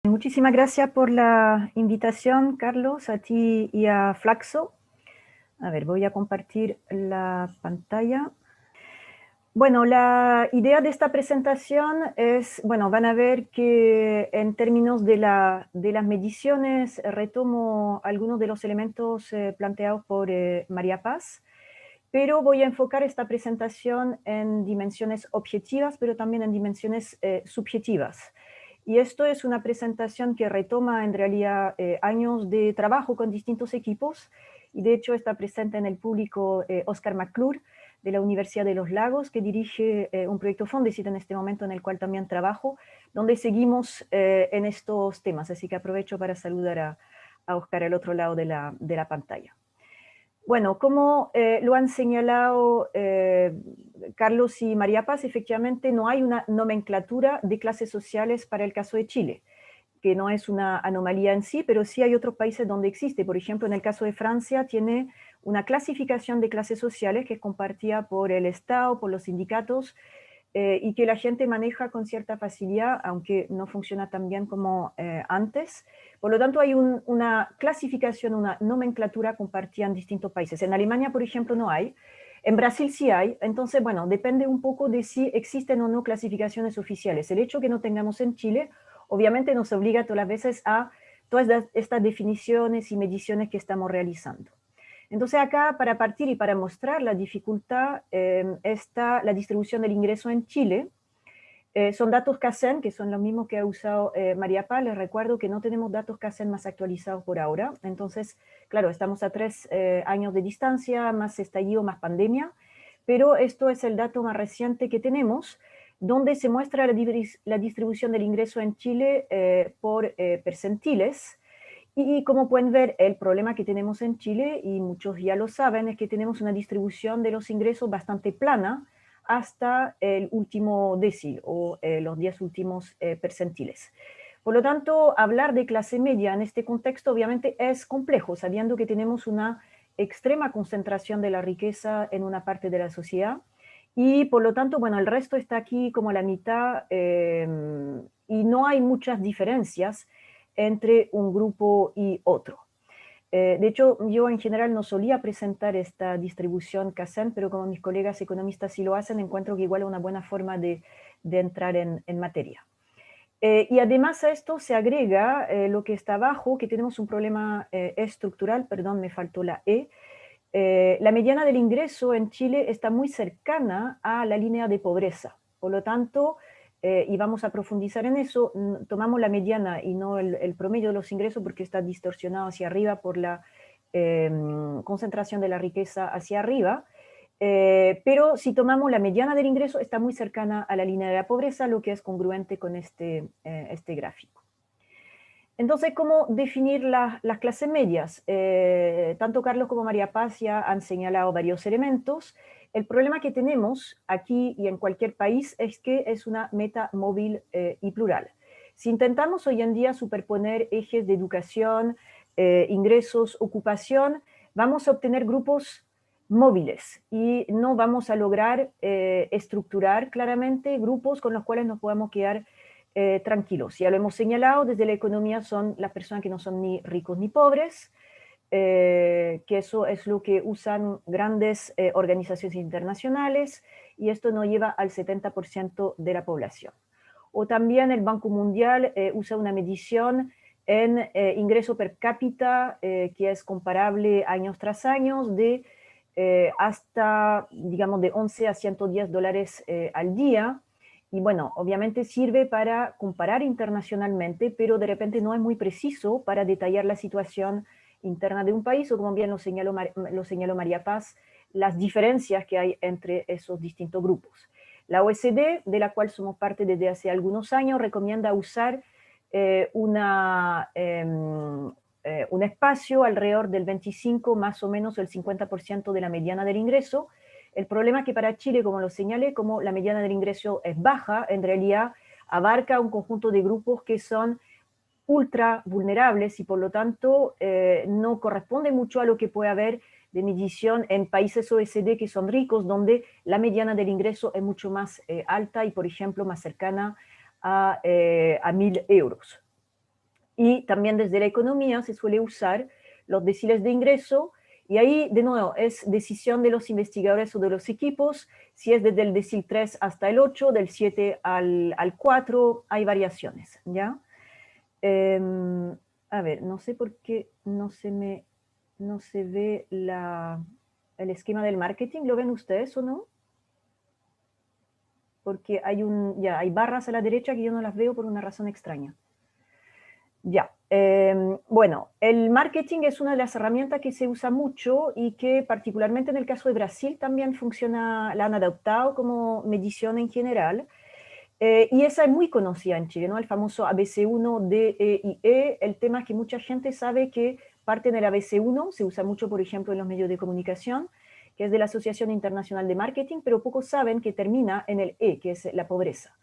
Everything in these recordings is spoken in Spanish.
Muchísimas gracias por la invitación, Carlos, a ti y a Flaxo. A ver, voy a compartir la pantalla. Bueno, la idea de esta presentación es, bueno, van a ver que en términos de las mediciones retomo algunos de los elementos planteados por María Paz, pero voy a enfocar esta presentación en dimensiones objetivas, pero también en dimensiones subjetivas. Y esto es una presentación que retoma en realidad años de trabajo con distintos equipos, y de hecho está presente en el público Oscar McClure, de la Universidad de los Lagos, que dirige un proyecto Fondesit en este momento en el cual también trabajo, donde seguimos en estos temas. Así que aprovecho para saludar a Oscar al otro lado de la pantalla. Bueno, como lo han señalado Carlos y María Paz, efectivamente no hay una nomenclatura de clases sociales para el caso de Chile, que no es una anomalía en sí, pero sí hay otros países donde existe. Por ejemplo, en el caso de Francia tiene una clasificación de clases sociales que es compartida por el Estado, por los sindicatos, y que la gente maneja con cierta facilidad, aunque no funciona tan bien como antes. Por lo tanto, hay una clasificación, una nomenclatura compartida en distintos países. En Alemania, por ejemplo, no hay. En Brasil sí hay. Entonces, bueno, depende un poco de si existen o no clasificaciones oficiales. El hecho que no tengamos en Chile, obviamente nos obliga todas las veces a todas estas definiciones y mediciones que estamos realizando. Entonces acá, para partir y para mostrar la dificultad, está la distribución del ingreso en Chile. Son datos CACEN, que son los mismos que ha usado María Paz. Les recuerdo que no tenemos datos CACEN más actualizados por ahora. Entonces, claro, estamos a 3 años de distancia, más estallido, más pandemia. Pero esto es el dato más reciente que tenemos, donde se muestra la distribución del ingreso en Chile por percentiles. Y como pueden ver, el problema que tenemos en Chile, y muchos ya lo saben, es que tenemos una distribución de los ingresos bastante plana hasta el último décil o los 10 últimos percentiles. Por lo tanto, hablar de clase media en este contexto obviamente es complejo, sabiendo que tenemos una extrema concentración de la riqueza en una parte de la sociedad, y por lo tanto, bueno, el resto está aquí como la mitad, y no hay muchas diferencias entre un grupo y otro. De hecho, yo en general no solía presentar esta distribución CACEN, pero como mis colegas economistas sí lo hacen, encuentro que igual es una buena forma de entrar en materia. Y además a esto se agrega lo que está abajo, que tenemos un problema estructural, perdón, me faltó la E. La mediana del ingreso en Chile está muy cercana a la línea de pobreza. Por lo tanto, y vamos a profundizar en eso, tomamos la mediana y no el promedio de los ingresos porque está distorsionado hacia arriba por la concentración de la riqueza hacia arriba. Pero si tomamos la mediana del ingreso, está muy cercana a la línea de la pobreza, lo que es congruente con este gráfico. Entonces, ¿cómo definir las clases medias? Tanto Carlos como María Paz ya han señalado varios elementos. El problema que tenemos aquí y en cualquier país es que es una meta móvil y plural. Si intentamos hoy en día superponer ejes de educación, ingresos, ocupación, vamos a obtener grupos móviles y no vamos a lograr estructurar claramente grupos con los cuales nos podamos quedar tranquilos. Ya lo hemos señalado, desde la economía son las personas que no son ni ricos ni pobres, que eso es lo que usan grandes organizaciones internacionales, y esto nos lleva al 70% de la población. O también el Banco Mundial usa una medición en ingreso per cápita que es comparable años tras años de hasta, digamos, de 11 a $110 al día. Y bueno, obviamente sirve para comparar internacionalmente, pero de repente no es muy preciso para detallar la situación interna de un país, o como bien lo señaló María Paz, las diferencias que hay entre esos distintos grupos. La OECD, de la cual somos parte desde hace algunos años, recomienda usar un espacio alrededor del 25, más o menos el 50% de la mediana del ingreso. El problema es que para Chile, como lo señalé, como la mediana del ingreso es baja, en realidad abarca un conjunto de grupos que son ultra vulnerables y por lo tanto no corresponde mucho a lo que puede haber de medición en países OECD que son ricos, donde la mediana del ingreso es mucho más alta y, por ejemplo, más cercana a 1.000 euros. Y también desde la economía se suele usar los deciles de ingreso, y ahí, de nuevo, es decisión de los investigadores o de los equipos, si es desde el decil 3 hasta el 8, del 7 al 4, hay variaciones, ¿ya? A ver, no sé por qué no se ve el esquema del marketing, ¿lo ven ustedes o no? Porque hay barras a la derecha que yo no las veo por una razón extraña. Ya, bueno, el marketing es una de las herramientas que se usa mucho y que particularmente en el caso de Brasil también funciona, la han adoptado como medición en general. Y esa es muy conocida en Chile, ¿no? El famoso ABC1, D, E y E. El tema es que mucha gente sabe que parte del ABC1, se usa mucho, por ejemplo, en los medios de comunicación, que es de la Asociación Internacional de Marketing, pero pocos saben que termina en el E, que es la pobreza.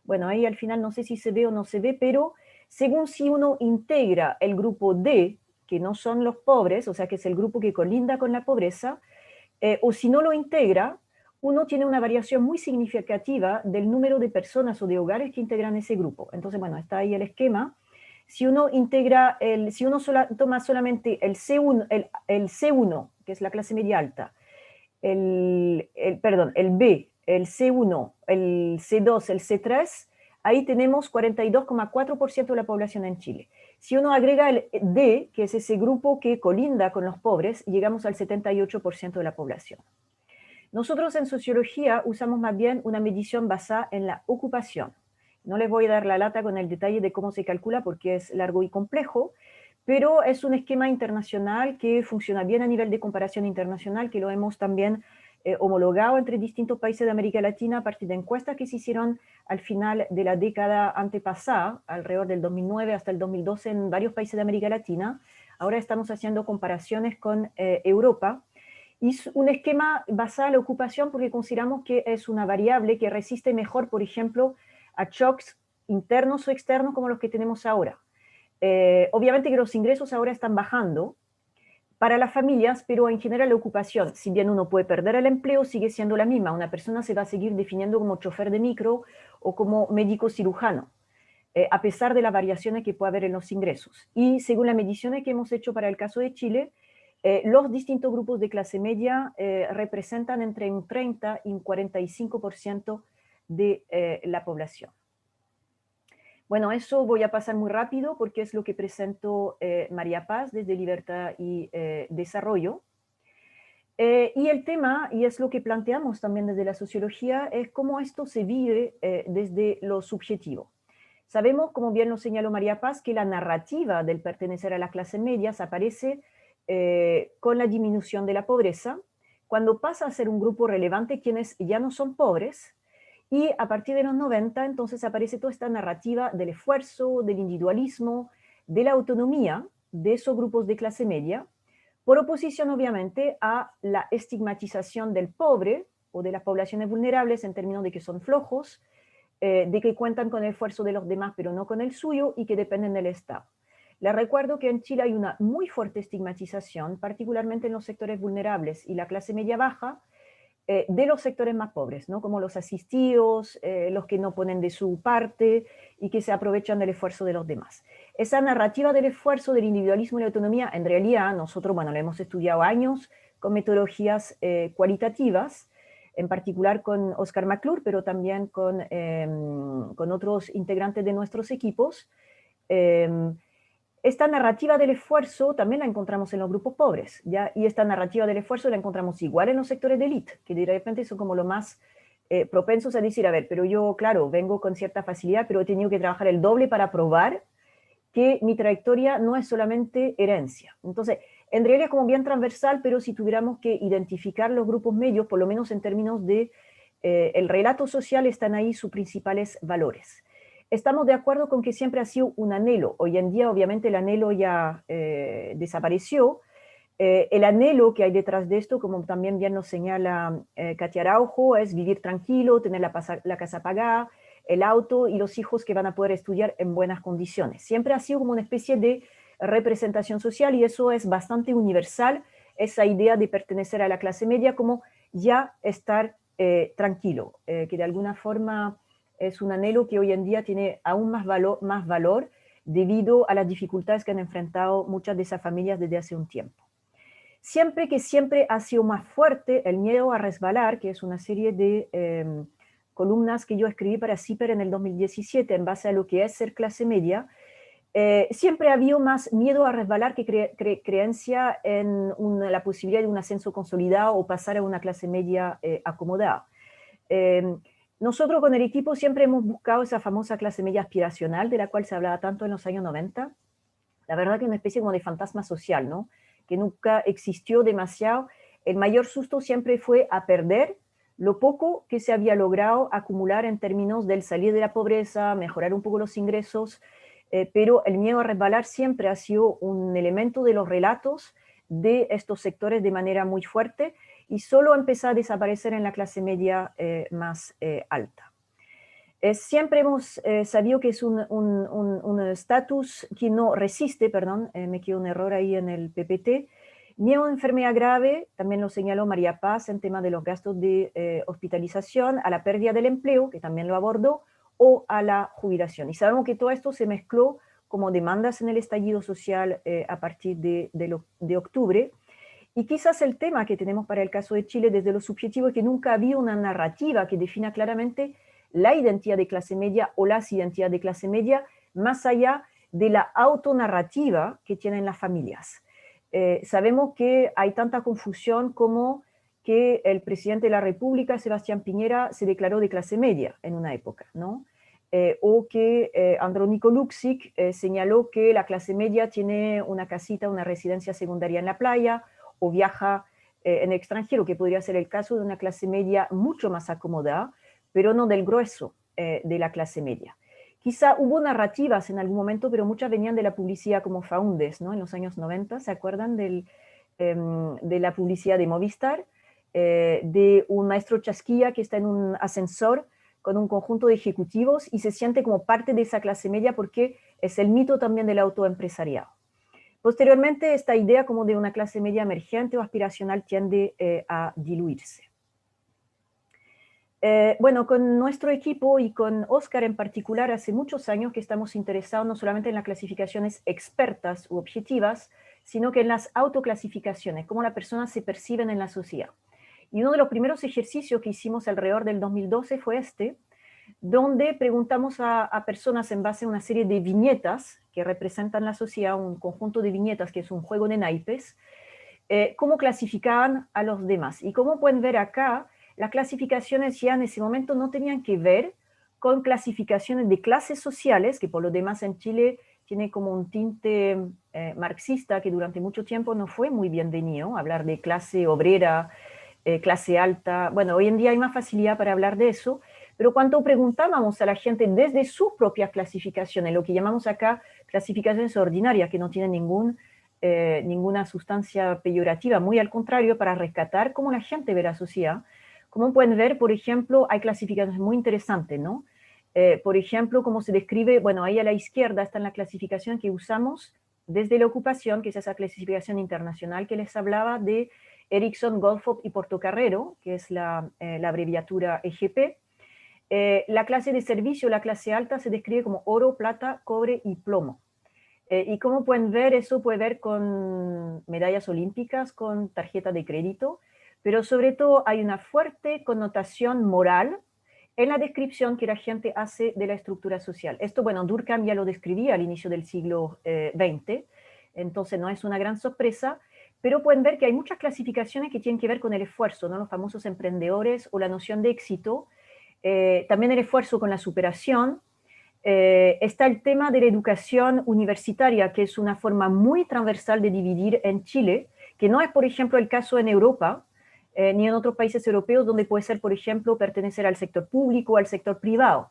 Bueno, ahí al final no sé si se ve o no se ve, pero según si uno integra el grupo D, que no son los pobres, o sea, que es el grupo que colinda con la pobreza, o si no lo integra, uno tiene una variación muy significativa del número de personas o de hogares que integran ese grupo. Entonces, bueno, está ahí el esquema. Si uno integra, si uno toma solamente el C1, que es la clase media alta, perdón, el B, el C1, el C2, el C3, ahí tenemos 42,4% de la población en Chile. Si uno agrega el D, que es ese grupo que colinda con los pobres, llegamos al 78% de la población. Nosotros en sociología usamos más bien una medición basada en la ocupación. No les voy a dar la lata con el detalle de cómo se calcula porque es largo y complejo, pero es un esquema internacional que funciona bien a nivel de comparación internacional, que lo hemos también homologado entre distintos países de América Latina a partir de encuestas que se hicieron al final de la década antepasada, alrededor del 2009 hasta el 2012 en varios países de América Latina. Ahora estamos haciendo comparaciones con Europa, y es un esquema basado en la ocupación porque consideramos que es una variable que resiste mejor, por ejemplo, a shocks internos o externos como los que tenemos ahora. Obviamente que los ingresos ahora están bajando para las familias, pero en general la ocupación, si bien uno puede perder el empleo, sigue siendo la misma. Una persona se va a seguir definiendo como chofer de micro o como médico cirujano, a pesar de las variaciones que puede haber en los ingresos. Y según las mediciones que hemos hecho para el caso de Chile, los distintos grupos de clase media representan entre un 30 y un 45% de la población. Bueno, eso voy a pasar muy rápido porque es lo que presentó María Paz desde Libertad y Desarrollo. Y el tema, y es lo que planteamos también desde la sociología, es cómo esto se vive desde lo subjetivo. Sabemos, como bien lo señaló María Paz, que la narrativa del pertenecer a las clases medias aparece con la disminución de la pobreza, cuando pasa a ser un grupo relevante quienes ya no son pobres, y a partir de los 90 entonces aparece toda esta narrativa del esfuerzo, del individualismo, de la autonomía de esos grupos de clase media, por oposición obviamente a la estigmatización del pobre o de las poblaciones vulnerables en términos de que son flojos, de que cuentan con el esfuerzo de los demás pero no con el suyo y que dependen del Estado. Les recuerdo que en Chile hay una muy fuerte estigmatización, particularmente en los sectores vulnerables y la clase media baja, de los sectores más pobres, ¿no? Como los asistidos, los que no ponen de su parte y que se aprovechan del esfuerzo de los demás. Esa narrativa del esfuerzo, del individualismo y la autonomía, en realidad nosotros, bueno, la hemos estudiado años con metodologías cualitativas, en particular con Oscar McClure, pero también con otros integrantes de nuestros equipos. Esta narrativa del esfuerzo también la encontramos en los grupos pobres, ¿ya? Y esta narrativa del esfuerzo la encontramos igual en los sectores de élite, que de repente son como los más propensos a decir, a ver, pero yo, claro, vengo con cierta facilidad, pero he tenido que trabajar el doble para probar que mi trayectoria no es solamente herencia. Entonces, en realidad es como bien transversal, pero si tuviéramos que identificar los grupos medios, por lo menos en términos de el relato social, están ahí sus principales valores. Estamos de acuerdo con que siempre ha sido un anhelo. Hoy en día, obviamente, el anhelo ya desapareció. El anhelo que hay detrás de esto, como también bien nos señala Katia Araujo, es vivir tranquilo, tener la casa pagada, el auto y los hijos que van a poder estudiar en buenas condiciones. Siempre ha sido como una especie de representación social y eso es bastante universal, esa idea de pertenecer a la clase media como ya estar tranquilo, que de alguna forma es un anhelo que hoy en día tiene aún más valor debido a las dificultades que han enfrentado muchas de esas familias desde hace un tiempo. Siempre ha sido más fuerte el miedo a resbalar, que es una serie de columnas que yo escribí para CIPER en el 2017 en base a lo que es ser clase media. Siempre ha habido más miedo a resbalar que creencia en la posibilidad de un ascenso consolidado o pasar a una clase media acomodada. Nosotros con el equipo siempre hemos buscado esa famosa clase media aspiracional de la cual se hablaba tanto en los años 90. La verdad que es una especie como de fantasma social, ¿no? Que nunca existió demasiado. El mayor susto siempre fue a perder lo poco que se había logrado acumular en términos del salir de la pobreza, mejorar un poco los ingresos, pero el miedo a resbalar siempre ha sido un elemento de los relatos de estos sectores de manera muy fuerte y solo empezó a desaparecer en la clase media más alta. Siempre hemos sabido que es un estatus que no resiste, perdón, me quedó un error ahí en el PPT, ni a una enfermedad grave, también lo señaló María Paz en tema de los gastos de hospitalización, a la pérdida del empleo, que también lo abordó, o a la jubilación. Y sabemos que todo esto se mezcló como demandas en el estallido social a partir de octubre. Y quizás el tema que tenemos para el caso de Chile desde lo subjetivo es que nunca había una narrativa que defina claramente la identidad de clase media o las identidades de clase media, más allá de la autonarrativa que tienen las familias. Sabemos que hay tanta confusión como que el presidente de la República, Sebastián Piñera, se declaró de clase media en una época, ¿no? O que Andrónico Luksic señaló que la clase media tiene una casita, una residencia secundaria en la playa, o viaja en el extranjero, que podría ser el caso de una clase media mucho más acomodada, pero no del grueso de la clase media. Quizá hubo narrativas en algún momento, pero muchas venían de la publicidad como Faundes, ¿no? En los años 90, ¿se acuerdan de la publicidad de Movistar? De un maestro chasquilla que está en un ascensor con un conjunto de ejecutivos y se siente como parte de esa clase media porque es el mito también del autoempresariado. Posteriormente, esta idea como de una clase media emergente o aspiracional tiende a diluirse. Bueno, con nuestro equipo y con Oscar en particular, hace muchos años que estamos interesados no solamente en las clasificaciones expertas u objetivas, sino que en las autoclasificaciones, cómo las personas se perciben en la sociedad. Y uno de los primeros ejercicios que hicimos alrededor del 2012 fue donde preguntamos a personas en base a una serie de viñetas que representan la sociedad, un conjunto de viñetas que es un juego de naipes, cómo clasificaban a los demás. Y como pueden ver acá, las clasificaciones ya en ese momento no tenían que ver con clasificaciones de clases sociales, que por lo demás en Chile tiene como un tinte marxista que durante mucho tiempo no fue muy bienvenido, hablar de clase obrera, clase alta. Bueno, hoy en día hay más facilidad para hablar de eso, pero cuando preguntábamos a la gente desde sus propias clasificaciones, lo que llamamos acá clasificaciones ordinarias, que no tienen ninguna sustancia peyorativa, muy al contrario, para rescatar cómo la gente ve la sociedad. Como pueden ver, por ejemplo, hay clasificaciones muy interesantes, ¿no? Por ejemplo, como se describe, bueno, ahí a la izquierda está en la clasificación que usamos desde la ocupación, que es esa clasificación internacional que les hablaba de Erickson, Goldfop y Portocarrero, que es la abreviatura EGP. La clase de servicio, la clase alta, se describe como oro, plata, cobre y plomo. Y como pueden ver, eso puede ver con medallas olímpicas, con tarjeta de crédito, pero sobre todo hay una fuerte connotación moral en la descripción que la gente hace de la estructura social. Esto, bueno, Durkheim ya lo describía al inicio del siglo XX, entonces no es una gran sorpresa, pero pueden ver que hay muchas clasificaciones que tienen que ver con el esfuerzo, ¿no? Los famosos emprendedores o la noción de éxito, también el esfuerzo con la superación. Está el tema de la educación universitaria, que es una forma muy transversal de dividir en Chile, que no es, por ejemplo, el caso en Europa, ni en otros países europeos, donde puede ser, por ejemplo, pertenecer al sector público o al sector privado.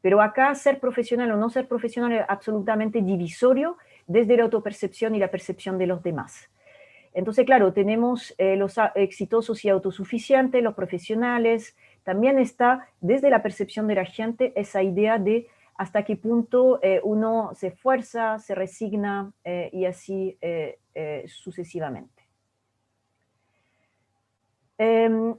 Pero acá ser profesional o no ser profesional es absolutamente divisorio desde la autopercepción y la percepción de los demás. Entonces, claro, tenemos los exitosos y autosuficientes, los profesionales. También está desde la percepción de la gente esa idea de hasta qué punto uno se esfuerza, se resigna y así sucesivamente.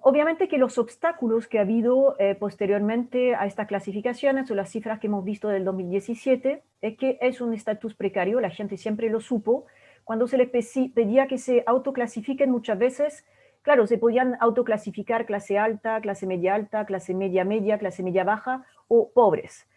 Obviamente que los obstáculos que ha habido posteriormente a estas clasificaciones o las cifras que hemos visto del 2017 es que es un estatus precario, la gente siempre lo supo. Cuando se les pedía que se autoclasifiquen muchas veces, claro, se podían autoclasificar clase alta, clase media media, clase media baja o pobres.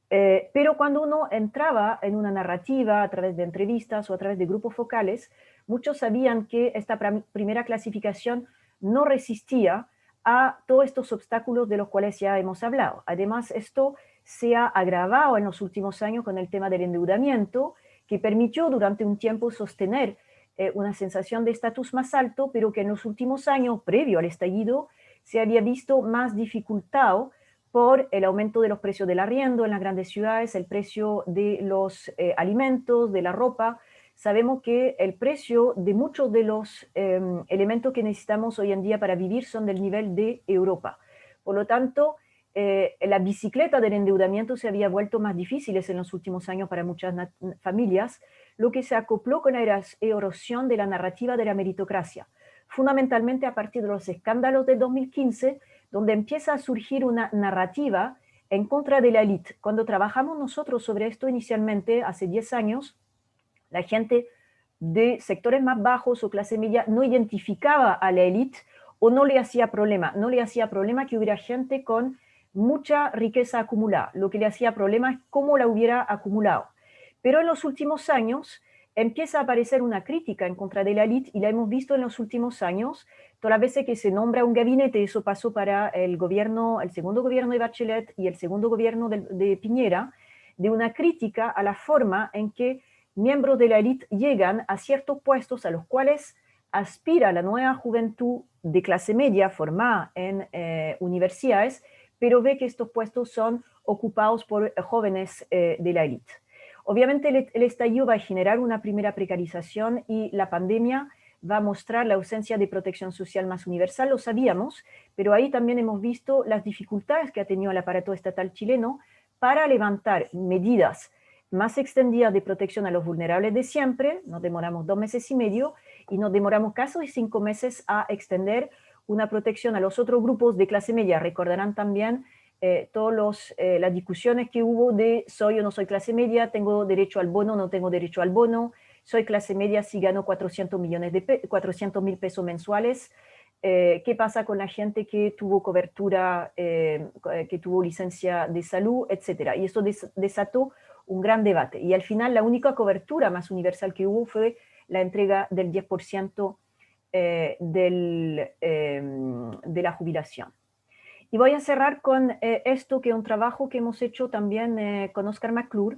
Pero cuando uno entraba en una narrativa a través de entrevistas o a través de grupos focales, muchos sabían que esta primera clasificación no resistía a todos estos obstáculos de los cuales ya hemos hablado. Además, esto se ha agravado en los últimos años con el tema del endeudamiento, que permitió durante un tiempo sostener una sensación de estatus más alto, pero que en los últimos años, previo al estallido, se había visto más dificultado por el aumento de los precios del arriendo en las grandes ciudades, el precio de los alimentos, de la ropa. Sabemos que el precio de muchos de los elementos que necesitamos hoy en día para vivir son del nivel de Europa. Por lo tanto, la bicicleta del endeudamiento se había vuelto más difíciles en los últimos años para muchas familias, lo que se acopló con la erosión de la narrativa de la meritocracia, fundamentalmente a partir de los escándalos de 2015, donde empieza a surgir una narrativa en contra de la élite. Cuando trabajamos nosotros sobre esto inicialmente, hace 10 años, la gente de sectores más bajos o clase media no identificaba a la élite o no le hacía problema. No le hacía problema que hubiera gente con mucha riqueza acumulada. Lo que le hacía problema es cómo la hubiera acumulado. Pero en los últimos años empieza a aparecer una crítica en contra de la élite y la hemos visto en los últimos años. Todas las veces que se nombra un gabinete, eso pasó para el gobierno, el segundo gobierno de Bachelet y el segundo gobierno de Piñera, de una crítica a la forma en que miembros de la élite llegan a ciertos puestos a los cuales aspira la nueva juventud de clase media formada en universidades, pero ve que estos puestos son ocupados por jóvenes de la élite. Obviamente el estallido va a generar una primera precarización y la pandemia va a mostrar la ausencia de protección social más universal, lo sabíamos, pero ahí también hemos visto las dificultades que ha tenido el aparato estatal chileno para levantar medidas más extendidas de protección a los vulnerables de siempre. Nos demoramos 2 meses y medio y nos demoramos casi 5 meses a extender una protección a los otros grupos de clase media. Recordarán también todas las discusiones que hubo de soy o no soy clase media, tengo derecho al bono, no tengo derecho al bono, soy clase media si gano 400.000 pesos mensuales. ¿Qué pasa con la gente que tuvo cobertura, que tuvo licencia de salud, etcétera? Y eso desató un gran debate. Y al final la única cobertura más universal que hubo fue la entrega del 10% de la jubilación. Y voy a cerrar con esto, que es un trabajo que hemos hecho también con Oscar McClure,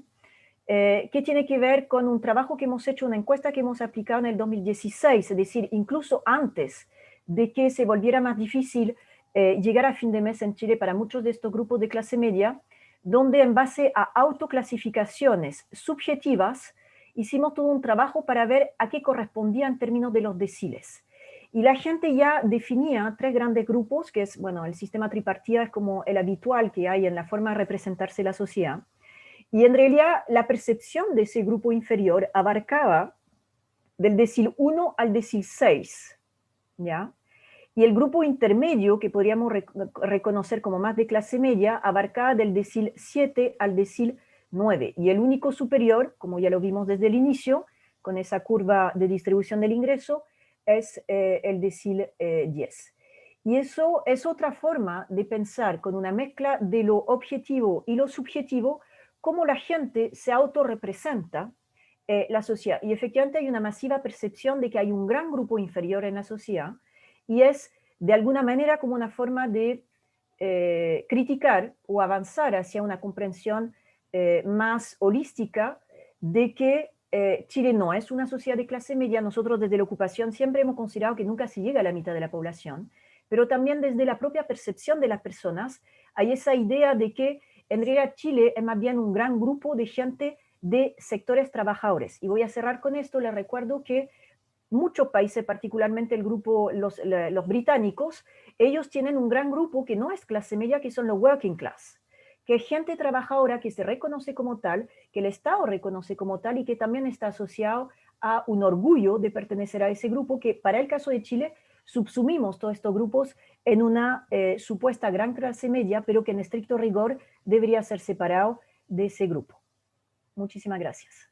que tiene que ver con un trabajo que hemos hecho, una encuesta que hemos aplicado en el 2016, es decir, incluso antes de que se volviera más difícil llegar a fin de mes en Chile para muchos de estos grupos de clase media, donde en base a autoclasificaciones subjetivas hicimos todo un trabajo para ver a qué correspondía en términos de los deciles. Y la gente ya definía 3 grandes grupos, que es, bueno, el sistema tripartita es como el habitual que hay en la forma de representarse la sociedad. Y en realidad la percepción de ese grupo inferior abarcaba del decil 1 al decil 6, ¿ya? Y el grupo intermedio, que podríamos reconocer como más de clase media, abarcaba del decil 7 al decil 9. Y el único superior, como ya lo vimos desde el inicio, con esa curva de distribución del ingreso, es el decil 10. Y eso es otra forma de pensar con una mezcla de lo objetivo y lo subjetivo, cómo la gente se autorrepresenta la sociedad. Y efectivamente hay una masiva percepción de que hay un gran grupo inferior en la sociedad, y es de alguna manera como una forma de criticar o avanzar hacia una comprensión más holística de que Chile no es una sociedad de clase media. Nosotros desde la ocupación siempre hemos considerado que nunca se llega a la mitad de la población, pero también desde la propia percepción de las personas hay esa idea de que en realidad Chile es más bien un gran grupo de gente de sectores trabajadores. Y voy a cerrar con esto. Les recuerdo que muchos países, particularmente el grupo, los británicos, ellos tienen un gran grupo que no es clase media, que son los working class, que es gente trabajadora que se reconoce como tal, que el Estado reconoce como tal y que también está asociado a un orgullo de pertenecer a ese grupo, que para el caso de Chile subsumimos todos estos grupos en una supuesta gran clase media, pero que en estricto rigor debería ser separado de ese grupo. Muchísimas gracias.